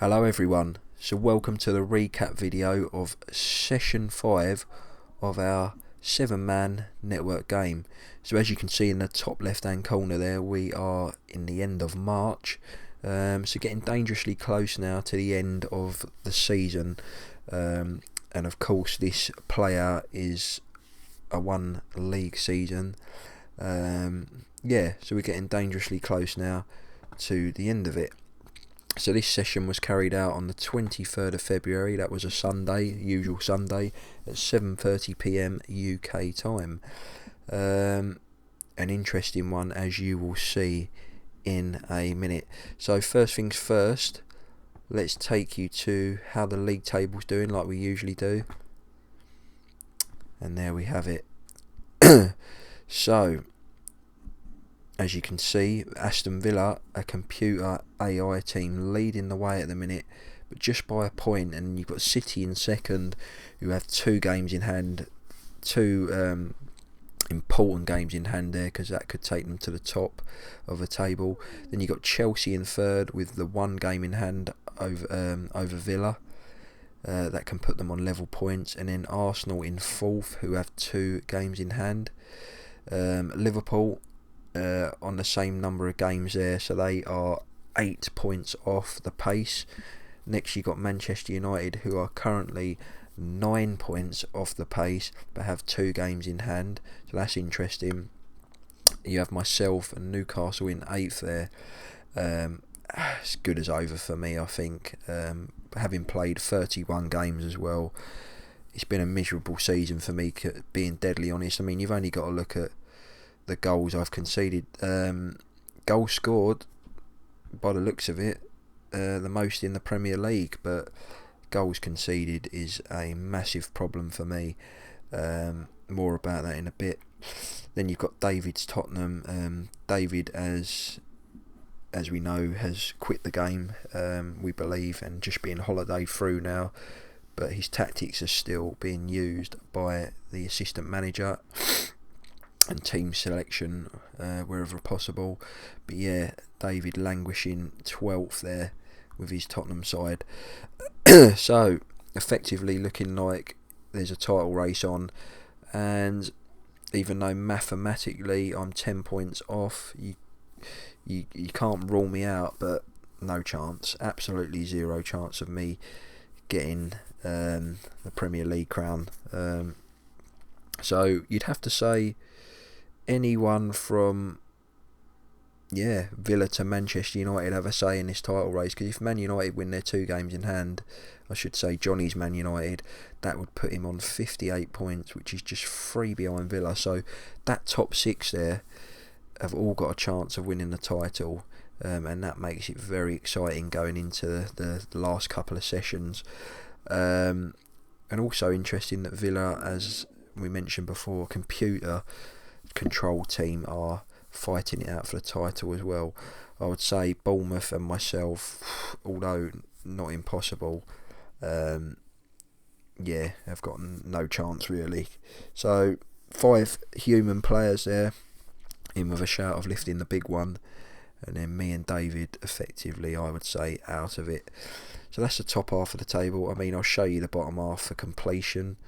Hello everyone, so welcome to the recap video of session 5 of our 7-man network game. So as you can see in the top left hand corner there, we are in the end of March, so getting dangerously close now to the end of the season, and of course this player is a one league season. So we're getting dangerously close now to the end of it. So this session was carried out on the 23rd of February, that was a Sunday, usual Sunday, at 7:30 PM UK time. An interesting one, as you will see in a minute. So first things first, let's take you to how the league table's doing like we usually do. And there we have it. So, as you can see, Aston Villa, a computer AI team, leading the way at the minute, but just by a point. And you've got City in second, who have 2 games in hand, 2 important games in hand there, because that could take them to the top of the table. Then you've got Chelsea in third with the 1 game in hand over Villa. That can put them on level points. And then Arsenal in fourth, who have 2 games in hand. Liverpool on the same number of games there, so they are 8 points off the pace. Next you got Manchester United, who are currently 9 points off the pace but have 2 games in hand, so that's interesting. You have myself and Newcastle in 8th there. As good as over for me, I think. Having played 31 games as well, it's been a miserable season for me, being deadly honest. I mean, you've only got to look at the goals I've conceded. Goals scored, by the looks of it, the most in the Premier League, but goals conceded is a massive problem for me. More about that in a bit. Then you've got David's Tottenham. David, as we know, has quit the game, we believe, and just being holiday through now, but his tactics are still being used by the assistant manager and team selection wherever possible. But yeah, David languishing 12th there with his Tottenham side. So effectively looking like there's a title race on, and even though mathematically I'm 10 points off, you can't rule me out, but no chance, absolutely zero chance of me getting the Premier League crown. So you'd have to say anyone from Villa to Manchester United have a say in this title race, because if Man United win their 2 games in hand, I should say Johnny's Man United, that would put him on 58 points, which is just 3 behind Villa. So that top 6 there have all got a chance of winning the title, and that makes it very exciting going into the last couple of sessions. And also interesting that Villa, as we mentioned before, computer control team, are fighting it out for the title as well. I would say Bournemouth and myself, although not impossible, have got no chance really. So 5 human players there, in with a shout of lifting the big one, and then me and David effectively, I would say, out of it. So that's the top half of the table. I mean, I'll show you the bottom half for completion,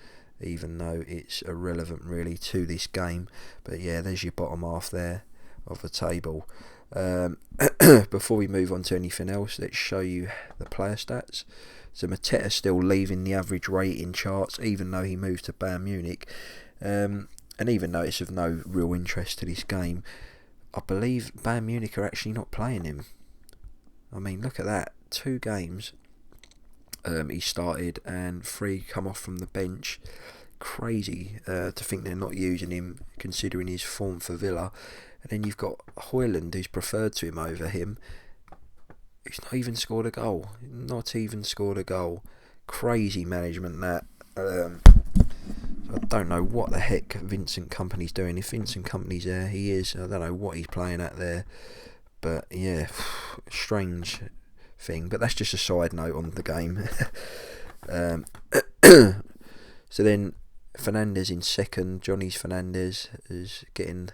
even though it's irrelevant really to this game. But yeah, there's your bottom half there of the table. Before we move on to anything else, let's show you the player stats. So Mateta still leaving the average rating charts, even though he moved to Bayern Munich. And even though it's of no real interest to this game, I believe Bayern Munich are actually not playing him. I mean, look at that. 2 games he started and 3 come off from the bench. Crazy to think they're not using him, considering his form for Villa. And then you've got Højlund, who's preferred to him over him. He's not even scored a goal. Not even scored a goal. Crazy management that. I don't know what the heck Vincent Kompany's doing. If Vincent Kompany's there, he is. I don't know what he's playing at there. But yeah, strange thing. But that's just a side note on the game. So then Fernandes in second. Johnny's Fernandes is getting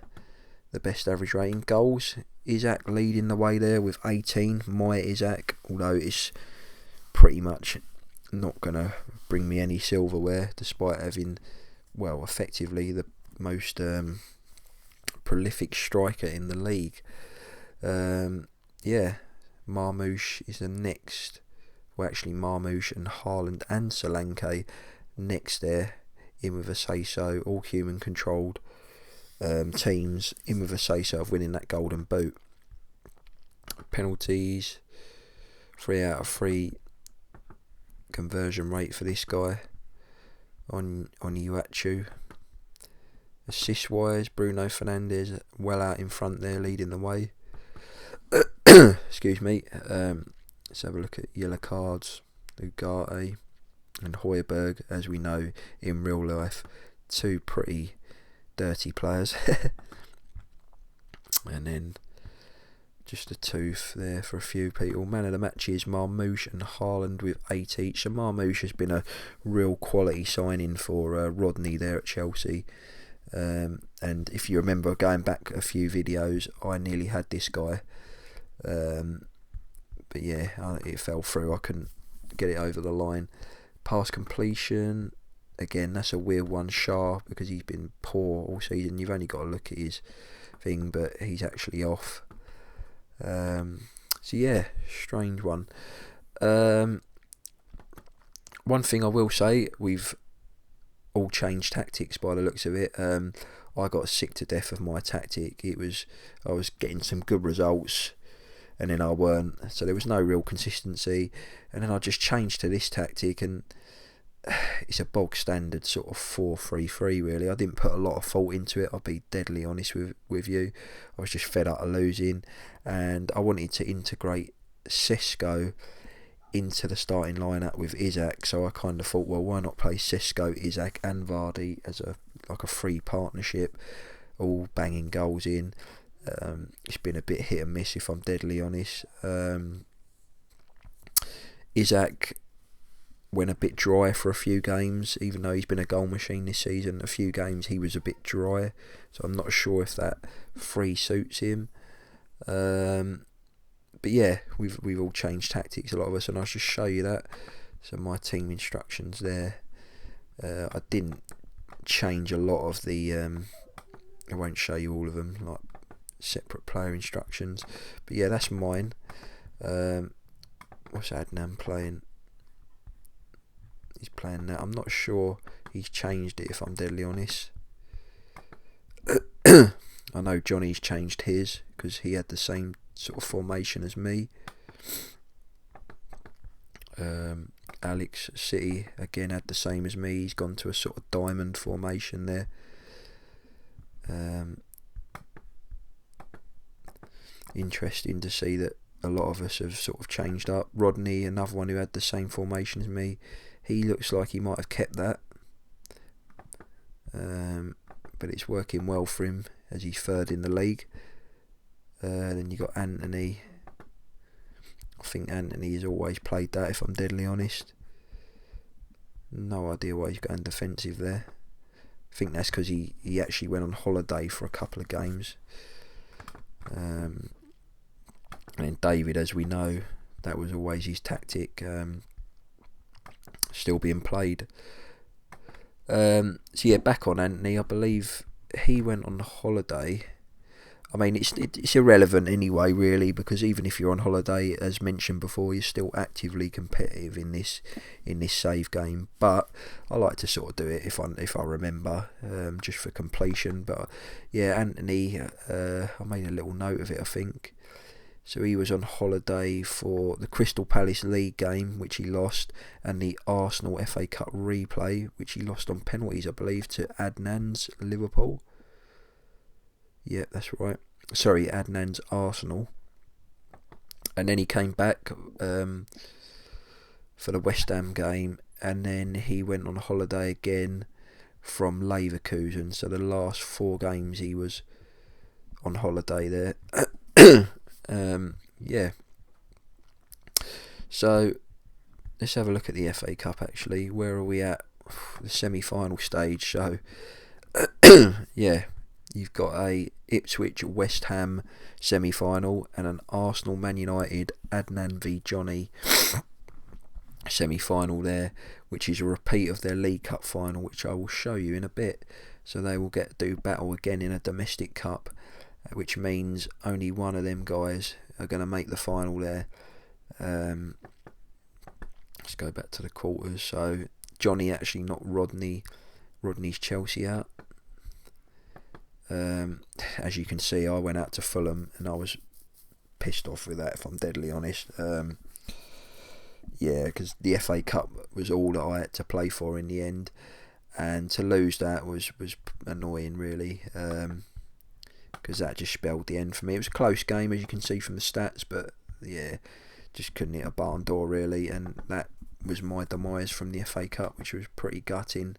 the best average rating. Goals, Isaac leading the way there with 18. My Isaac, although it's pretty much not going to bring me any silverware, despite having, well, effectively the most prolific striker in the league. Yeah, Marmoush is the next. Well, actually, Marmoush and Haaland and Solanke next there, in with a say-so, all human-controlled teams, in with a say-so of winning that golden boot. Penalties, 3 out of 3 conversion rate for this guy on Uachu. Assist-wise, Bruno Fernandes well out in front there, leading the way. Excuse me. Let's have a look at yellow cards. Ugarte and Højbjerg, as we know in real life, 2 pretty dirty players. And then just a tooth there for a few people. Man of the matches, Marmoush and Haaland with 8 each. So Marmoush has been a real quality signing for Rodney there at Chelsea. And if you remember going back a few videos, I nearly had this guy. But yeah, it fell through. I couldn't get it over the line. Pass completion, again, that's a weird one. Shah, because he's been poor all season. You've only got to look at his thing, but he's actually off. So yeah, strange one. One thing I will say, we've all changed tactics by the looks of it. I got sick to death of my tactic. I was getting some good results, and then I weren't, so there was no real consistency. And then I just changed to this tactic, and it's a bog standard sort of 4-3-3 really. I didn't put a lot of thought into it, I'll be deadly honest with you. I was just fed up of losing, and I wanted to integrate Sesko into the starting lineup with Isak, so I kind of thought, well, why not play Sesko, Isak and Vardy as a free partnership, all banging goals in. It's been a bit hit and miss, if I'm deadly honest. Isak went a bit dry for a few games, even though he's been a goal machine this season. A few games he was a bit dry, so I'm not sure if that free suits him. But yeah, we've all changed tactics, a lot of us, and I'll just show you that. So my team instructions there. I didn't change a lot of the. I won't show you all of them, like separate player instructions. But yeah, that's mine. What's Adnan playing? He's playing that. I'm not sure he's changed it, if I'm deadly honest. I know Johnny's changed his because he had the same sort of formation as me. Alex City again had the same as me. He's gone to a sort of diamond formation there. Interesting to see that a lot of us have sort of changed up. Rodney, another one who had the same formation as me, he looks like he might have kept that, but it's working well for him as he's third in the league. Then you got Anthony. I think Anthony has always played that, if I'm deadly honest. No idea why he's going defensive there. I think that's because he actually went on holiday for a couple of games. And then David, as we know, that was always his tactic, still being played. So yeah, back on Anthony, I believe he went on holiday. I mean, it's irrelevant anyway, really, because even if you're on holiday, as mentioned before, you're still actively competitive in this save game. But I like to sort of do it if I remember, just for completion. But yeah, Anthony, I made a little note of it, I think. So he was on holiday for the Crystal Palace League game, which he lost, and the Arsenal FA Cup replay, which he lost on penalties, I believe, to Adnan's Liverpool. Yeah, that's right. Sorry, Adnan's Arsenal. And then he came back for the West Ham game, and then he went on holiday again from Leverkusen. So the last 4 games he was on holiday there. Yeah. So let's have a look at the FA Cup actually. Where are we at? The semi-final stage. So yeah, you've got a Ipswich West Ham semi-final and an Arsenal Man United Adnan v Johnny semi-final there, which is a repeat of their League Cup final, which I will show you in a bit. So they will do battle again in a domestic cup, which means only one of them guys are going to make the final there. Let's go back to the quarters. So Johnny actually knocked Rodney's Chelsea out. As you can see, I went out to Fulham and I was pissed off with that, if I'm deadly honest. Yeah, because the FA Cup was all that I had to play for in the end, and to lose that was annoying, really, because that just spelled the end for me. It was a close game, as you can see from the stats, but yeah, just couldn't hit a barn door, really, and that was my demise from the FA Cup, which was pretty gutting.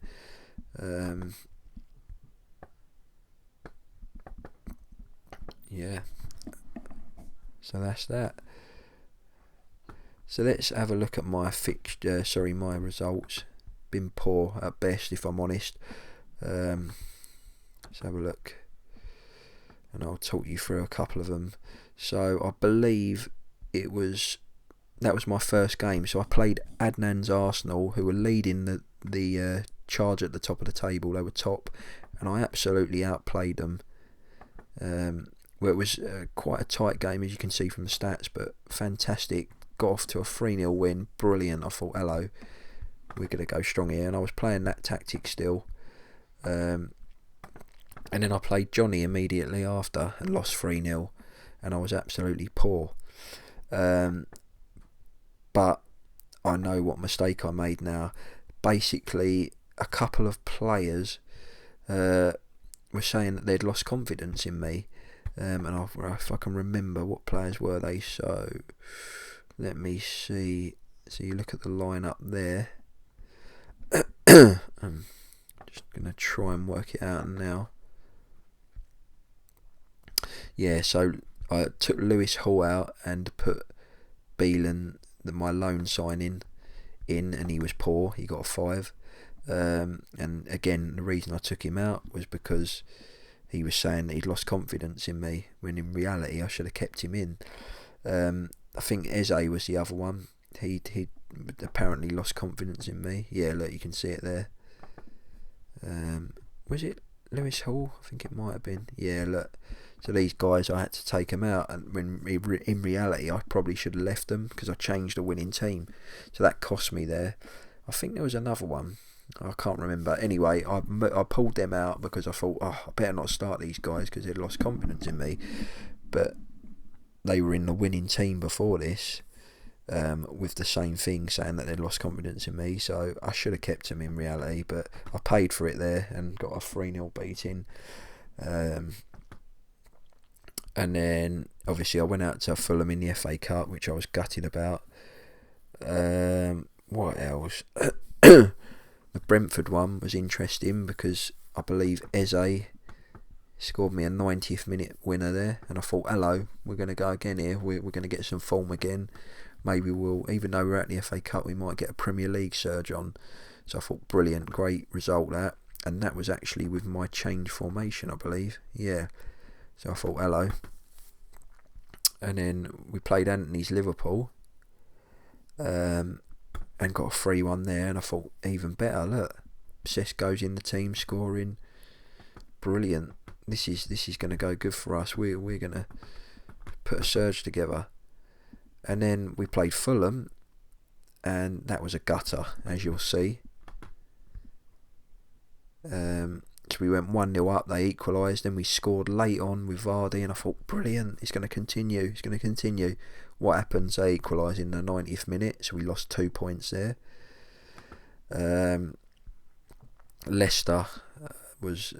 Yeah, so that's that. So let's have a look at my my results. Been poor at best, if I'm honest. Let's have a look, and I'll talk you through a couple of them. So I believe that was my first game. So I played Adnan's Arsenal, who were leading the charge at the top of the table. They were top, and I absolutely outplayed them. Well, it was quite a tight game, as you can see from the stats, but fantastic. Got off to a 3-0 win, brilliant. I thought, hello, we're going to go strong here, and I was playing that tactic still. And then I played Johnny immediately after and lost 3-0, and I was absolutely poor. But I know what mistake I made now. Basically, a couple of players were saying that they'd lost confidence in me, and if I can remember what players were they, so let me see. So you look at the lineup there. I'm just going to try and work it out now. Yeah, so I took Lewis Hall out and put Beelan, my loan signing, in, and he was poor. He got a 5. And again, the reason I took him out was because he was saying that he'd lost confidence in me, when in reality I should have kept him in. I think Eze was the other one. He apparently lost confidence in me. Yeah, look, you can see it there. Was it Lewis Hall? I think it might have been. Yeah, look. So these guys, I had to take them out, and when in reality I probably should have left them, because I changed a winning team. So that cost me there. I think there was another one. I can't remember. Anyway, I pulled them out because I thought, I better not start these guys because they'd lost confidence in me. But they were in the winning team before this, with the same thing, saying that they'd lost confidence in me. So I should have kept them in reality, but I paid for it there and got a 3-0 beating. And then obviously I went out to Fulham in the FA Cup, which I was gutted about. What else? The Brentford one was interesting because I believe Eze scored me a 90th minute winner there, and I thought, hello, we're going to go again here. We're going to get some form again. Maybe we'll, even though we're at the FA Cup, we might get a Premier League surge on. So I thought, brilliant, great result that. And that was actually with my change formation, I believe. Yeah. So I thought, hello. And then we played Anthony's Liverpool, and got a 3-1 there. And I thought, even better, look, Sesko's in the team scoring. Brilliant. This is going to go good for us. We're going to put a surge together. And then we played Fulham, and that was a gutter, as you'll see. So we went 1-0 up, they equalised, then we scored late on with Vardy, and I thought, brilliant, it's going to continue. What happens? They equalise in the 90th minute, so we lost 2 points there. Leicester was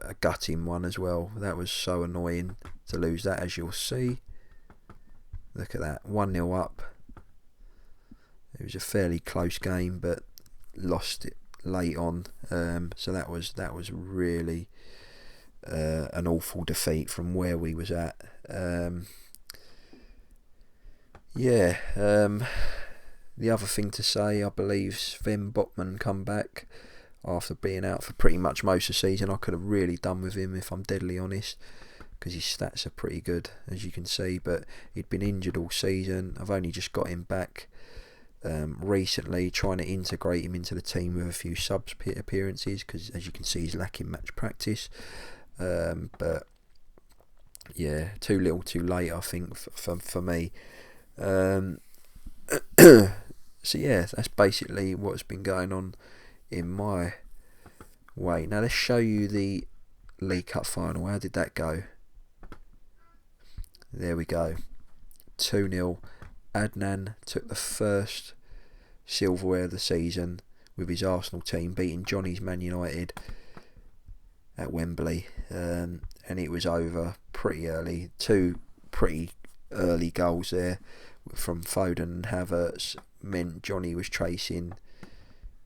a gutting one as well. That was so annoying to lose that, as you'll see. Look at that, 1-0 up. It was a fairly close game, but lost it late on. So that was really an awful defeat from where we was at. The other thing to say, I believe Sven Botman come back after being out for pretty much most of the season. I could have really done with him, if I'm deadly honest, because his stats are pretty good, as you can see, but he'd been injured all season. I've only just got him back recently, trying to integrate him into the team with a few subs appearances, because as you can see he's lacking match practice. But yeah, too little too late, I think, for me. So yeah, that's basically what's been going on in my way. Now let's show you the League Cup final. How did that go? There we go. 2-0. Adnan took the first silverware of the season with his Arsenal team, beating Johnny's Man United at Wembley, and it was over pretty early. Two pretty early goals there from Foden and Havertz meant Johnny was chasing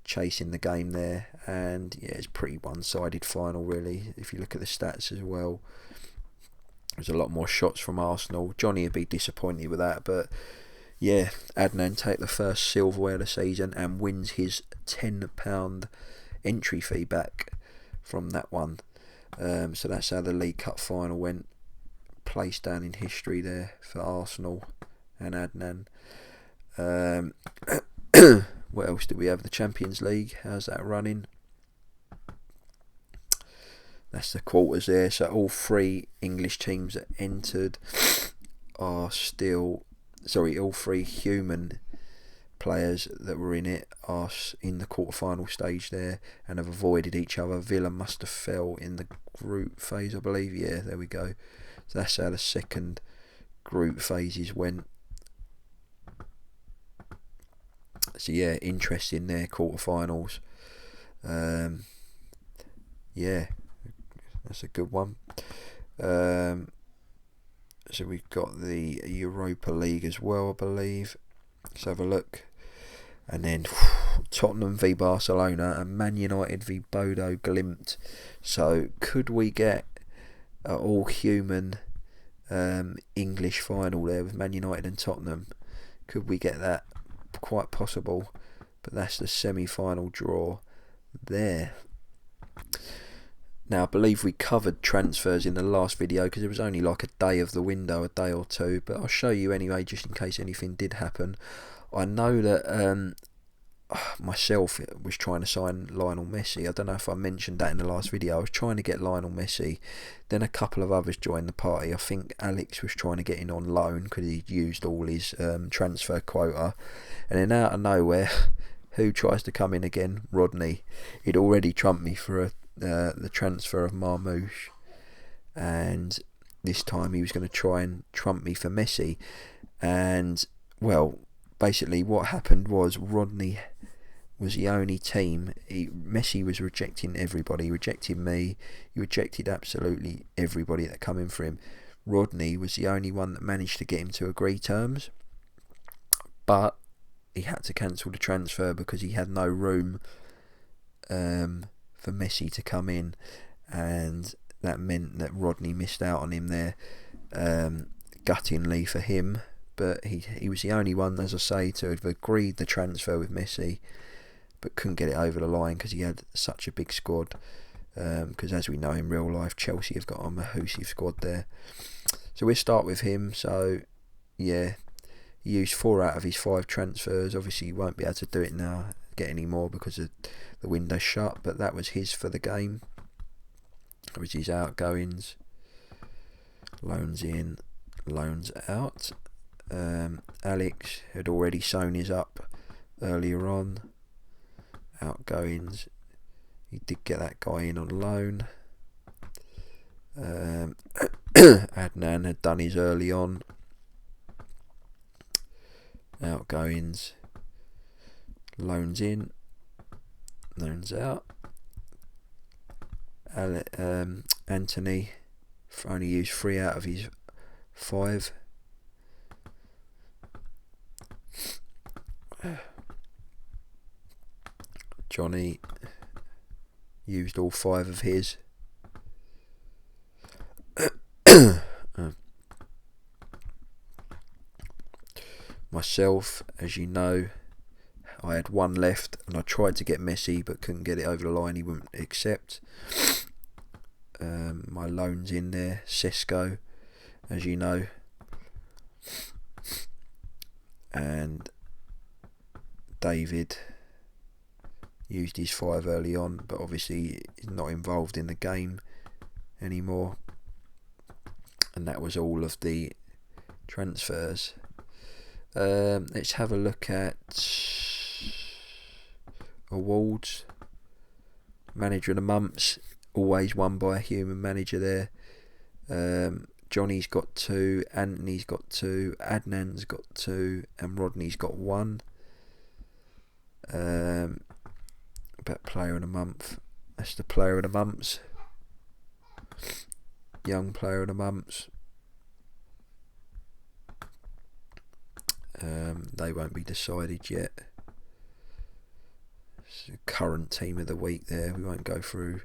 the game there, and yeah, it's a pretty one-sided final really. If you look at the stats as well, there's a lot more shots from Arsenal. Johnny would be disappointed with that, but yeah, Adnan take the first silverware of the season and wins his £10 entry fee back from that one. So that's how the League Cup final went. Place down in history there for Arsenal and Adnan. What else do we have? The Champions League, how's that running? That's the quarters there. So all three English teams that entered are still... Sorry, all three human players that were in it are in the quarter-final stage there and have avoided each other. Villa must have fell in the group phase, I believe. Yeah, there we go. So that's how the second group phases went. So yeah, interesting there, quarter-finals. Yeah, that's a good one. So we've got the Europa League as well, I believe. Let's have a look. And then Tottenham v Barcelona and Man United v Bodo Glimt. So could we get an all-human English final there with Man United and Tottenham? Could we get that? Quite possible. But that's the semi-final draw there. Now, I believe we covered transfers in the last video because it was only like a day of the window, a day or two. But I'll show you anyway, just in case anything did happen. I know that myself was trying to sign Lionel Messi. I don't know if I mentioned that in the last video. I was trying to get Lionel Messi. Then a couple of others joined the party. I think Alex was trying to get in on loan because he'd used all his transfer quota. And then out of nowhere, who tries to come in again? Rodney. He'd already trumped me for the transfer of Marmoush, and this time he was going to try and trump me for Messi. And well, basically what happened was Rodney was the only team. Messi was rejecting everybody. He rejected me. He rejected absolutely everybody that come in for him. Rodney was the only one that managed to get him to agree terms, but he had to cancel the transfer because he had no room for Messi to come in, and that meant that Rodney missed out on him there, guttingly for him. But he was the only one, as I say, to have agreed the transfer with Messi, but couldn't get it over the line because he had such a big squad. Because as we know in real life, Chelsea have got a massive squad there. So we'll start with him. So yeah, he used 4 out of his 5 transfers. Obviously he won't be able to do it now, get any more because of the window shut, but that was his for the game. That was his outgoings. Loans in, loans out. Alex had already sewn his up earlier on. Outgoings, he did get that guy in on loan. Adnan had done his early on. Outgoings, loans in, loans out. Anthony only used 3 out of his 5. Johnny used all 5 of his. Myself, as you know, I had 1 left and I tried to get Messi but couldn't get it over the line. He wouldn't accept. My loans in there. Sesko, as you know, and David used his 5 early on, but obviously he's not involved in the game anymore. And that was all of the transfers. Let's have a look at awards. Manager of the months, always won by a human manager there. Johnny's got 2, Anthony's got 2, Adnan's got 2, and Rodney's got 1. About player of the month, that's the player of the months. Young player of the months. They won't be decided yet. It's the current team of the week there. We won't go through.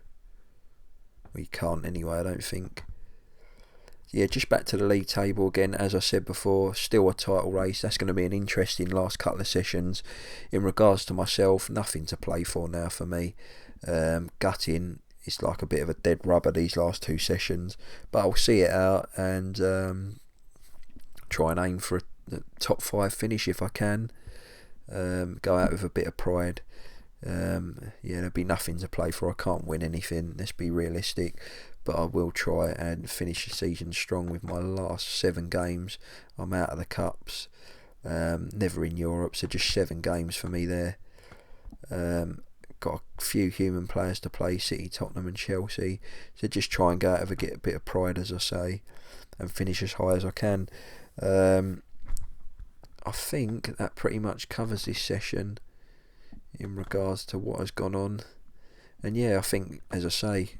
We can't anyway, I don't think. Yeah, just back to the league table again. As I said before, still a title race. That's going to be an interesting last couple of sessions. In regards to myself, nothing to play for now for me. Gutting, it's like a bit of a dead rubber these last 2 sessions. But I'll see it out and try and aim for a top 5 finish if I can. Go out with a bit of pride. There'll be nothing to play for. I can't win anything, let's be realistic, but I will try and finish the season strong with my last 7 games. I'm out of the cups, never in Europe, so just 7 games for me there. Got a few human players to play, City, Tottenham and Chelsea, so just try and go out and get a bit of pride, as I say, and finish as high as I can. I think that pretty much covers this session in regards to what has gone on. And yeah, I think, as I say,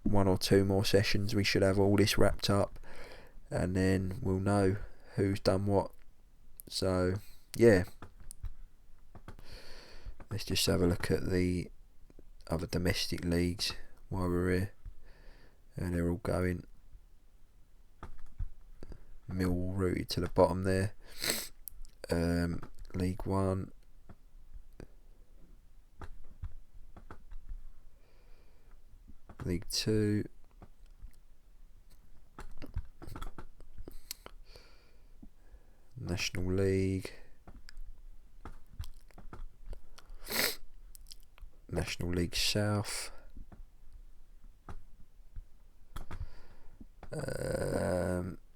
1 or 2 more sessions we should have all this wrapped up, and then we'll know who's done what. So yeah, let's just have a look at the other domestic leagues while we're here, and they're all going. Millwall rooted to the bottom there. League 1, League 2, National League, National League South,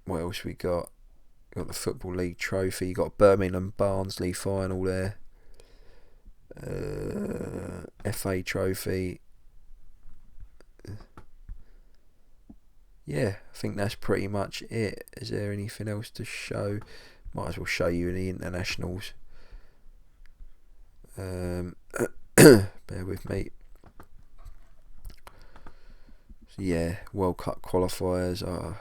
what else we got? Got the Football League Trophy. You got Birmingham Barnsley final there. FA Trophy. Yeah, I think that's pretty much it. Is there anything else to show? Might as well show you the internationals. Bear with me. So yeah, World Cup qualifiers are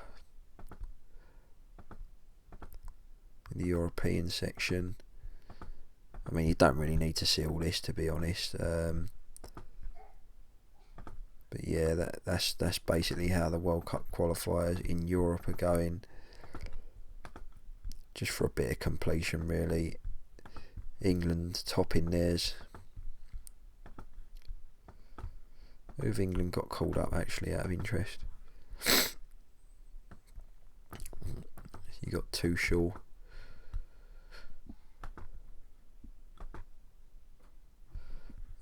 in the European section. I mean, you don't really need to see all this, to be honest. But yeah, that's basically how the World Cup qualifiers in Europe are going. Just for a bit of completion, really. England topping theirs. Who've England got called up, actually, out of interest? You got Tuchel.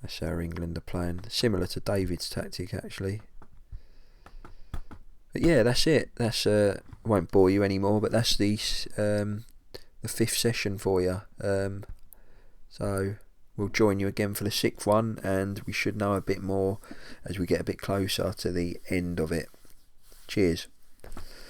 That's how England are playing. Similar to David's tactic, actually. But yeah, that's it. That's won't bore you anymore, but that's the 5th session for you. So we'll join you again for the 6th one, and we should know a bit more as we get a bit closer to the end of it. Cheers.